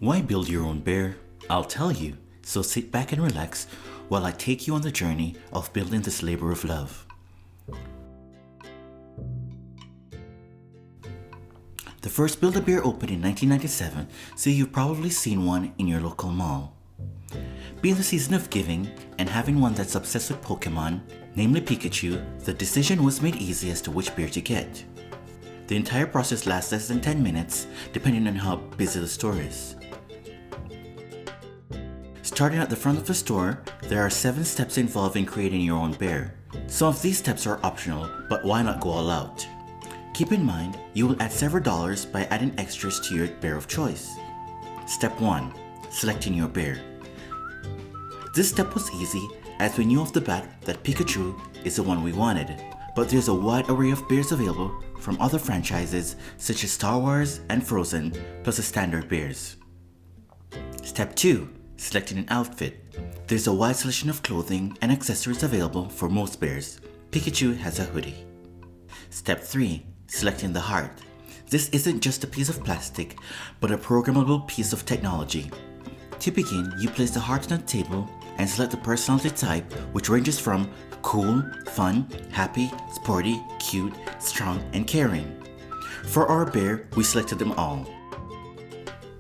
Why build your own bear? I'll tell you, so sit back and relax while I take you on the journey of building this labor of love. The first Build-A-Bear opened in 1997, so you've probably seen one in your local mall. Being the season of giving and having one that's obsessed with Pokemon, namely Pikachu, the decision was made easy as to which bear to get. The entire process lasts less than 10 minutes, depending on how busy the store is. Starting at the front of the store, there are 7 steps involved in creating your own bear. Some of these steps are optional, but why not go all out? Keep in mind, you will add several dollars by adding extras to your bear of choice. Step 1. Selecting your bear. This step was easy as we knew off the bat that Pikachu is the one we wanted, but there's a wide array of bears available from other franchises such as Star Wars and Frozen, plus the standard bears. Step 2. Selecting an outfit. There's a wide selection of clothing and accessories available for most bears. Pikachu has a hoodie. Step 3. Selecting the heart. This isn't just a piece of plastic, but a programmable piece of technology. To begin, you place the heart on a table and select the personality type, which ranges from cool, fun, happy, sporty, cute, strong, and caring. For our bear, we selected them all.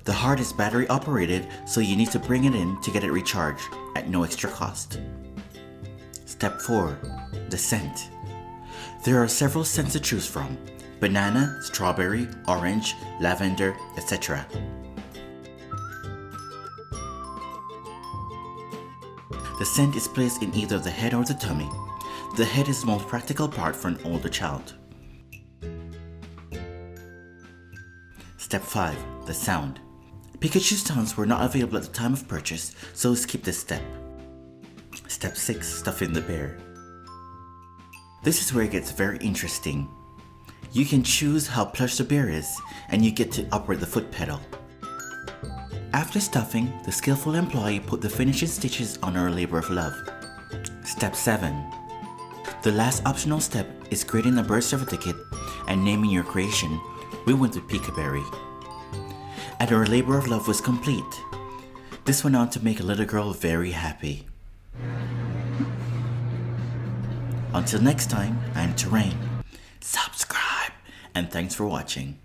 The heart is battery operated, so you need to bring it in to get it recharged at no extra cost. Step 4. The scent. There are several scents to choose from: banana, strawberry, orange, lavender, etc. The scent is placed in either the head or the tummy. The head is the most practical part for an older child. Step 5. The sound. Pikachu's sounds were not available at the time of purchase, so skip this step. Step 6. Stuffing the bear. This is where it gets very interesting. You can choose how plush the bear is, and you get to operate the foot pedal. After stuffing, the skillful employee put the finishing stitches on our labor of love. Step 7. The last optional step is creating a birth certificate and naming your creation. We went with Pikaberry. And our labor of love was complete. This went on to make a little girl very happy. Until next time, I'm Terrain. Subscribe, and thanks for watching.